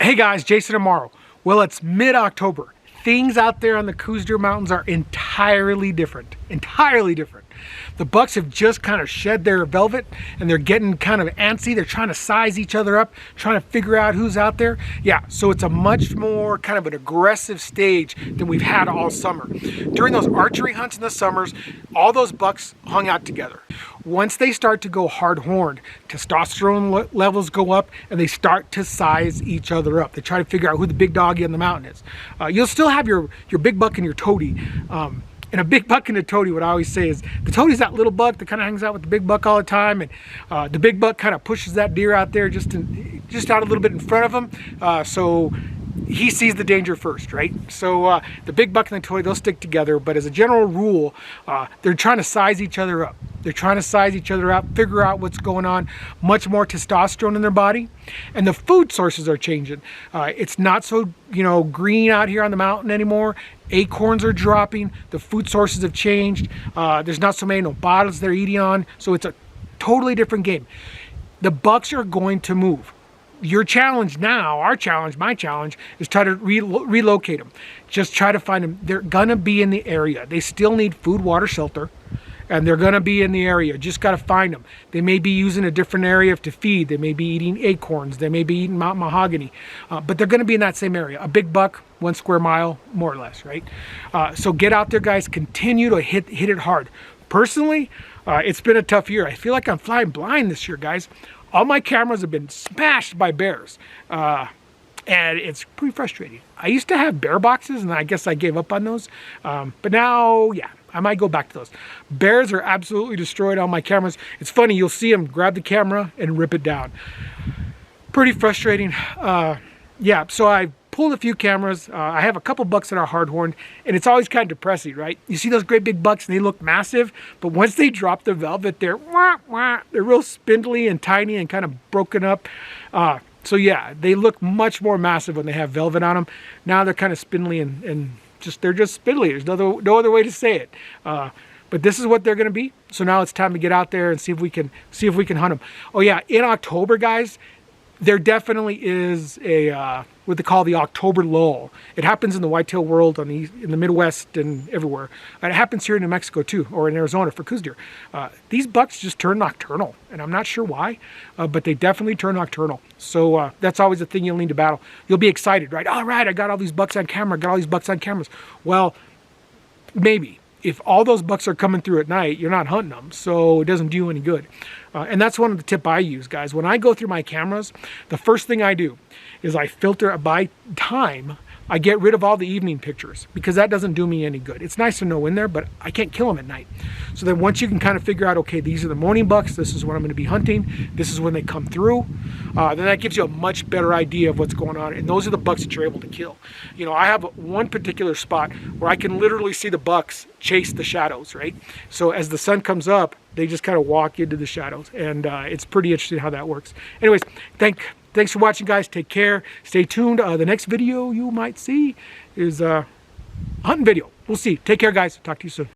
Hey guys, Jason tomorrow. Well, it's mid-October. Things out there on the Coues Deer Mountains are entirely different. Entirely different. The bucks have just kind of shed their velvet and they're getting kind of antsy. They're trying to size each other up, trying to figure out who's out there. Yeah, so it's a much more kind of an aggressive stage than we've had all summer. During those archery hunts in the summers, all those bucks hung out together. Once they start to go hard-horned, testosterone levels go up and they start to size each other up. They try to figure out who the big doggy on the mountain is. You'll still have your big buck and your toady. And a big buck and a toady, what I always say is, the toady's that little buck that kind of hangs out with the big buck all the time, and the big buck kind of pushes that deer out there just out a little bit in front of him, so he sees the danger first, right? So the big buck and the toady, they'll stick together, but as a general rule, they're trying to size each other up. They're trying to size each other up, figure out what's going on, much more testosterone in their body, and the food sources are changing. It's not so, green out here on the mountain anymore. Acorns are dropping, the food sources have changed. There's not so many bottles they're eating on, so it's a totally different game. The bucks are going to move. Your challenge now, our challenge, my challenge, is try to relocate them. Just try to find them. They're gonna be in the area. They still need food, water, shelter, and they're gonna be in the area. Just gotta find them. They may be using a different area to feed. They may be eating acorns. They may be eating mountain mahogany, but they're gonna be in that same area. A big buck, 1 square mile, more or less, right? So get out there, guys. Continue to hit it hard. Personally, it's been a tough year. I feel like I'm flying blind this year, guys. All my cameras have been smashed by bears, and it's pretty frustrating. I used to have bear boxes, and I guess I gave up on those, but now, yeah, I might go back to those. Bears are absolutely destroyed all my cameras. It's funny, you'll see them grab the camera and rip it down. Pretty frustrating. Yeah, so I pulled a few cameras. I have a couple bucks that are hard-horned, and it's always kind of depressing, right? You see those great big bucks and they look massive, but once they drop the velvet, they're real spindly and tiny and kind of broken up. So yeah, they look much more massive when they have velvet on them. Now they're kind of spindly and they're just spindly. There's no other way to say it. But this is what they're going to be. So now it's time to get out there and see if we can hunt them. Oh yeah, in October, guys, there definitely is a what they call the October lull. It happens in the whitetail world in the Midwest and everywhere. And it happens here in New Mexico too, or in Arizona for Coues deer. These bucks just turn nocturnal, and I'm not sure why, but they definitely turn nocturnal. So that's always a thing you'll need to battle. You'll be excited, right? All right, I got all these bucks on camera. Got all these bucks on cameras. Well, maybe. If all those bucks are coming through at night, you're not hunting them, so it doesn't do you any good. And that's one of the tip I use, guys. When I go through my cameras, the first thing I do is I filter by time. I get rid of all the evening pictures because that doesn't do me any good. It's nice to know in there, but I can't kill them at night. So then once you can kind of figure out, okay, these are the morning bucks, this is when I'm going to be hunting, this is when they come through, then that gives you a much better idea of what's going on. And those are the bucks that you're able to kill. I have one particular spot where I can literally see the bucks chase the shadows, right? So as the sun comes up, they just kind of walk into the shadows, and it's pretty interesting how that works. Anyways, thanks for watching, guys. Take care. Stay tuned. The next video you might see is a hunting video. We'll see. Take care, guys. Talk to you soon.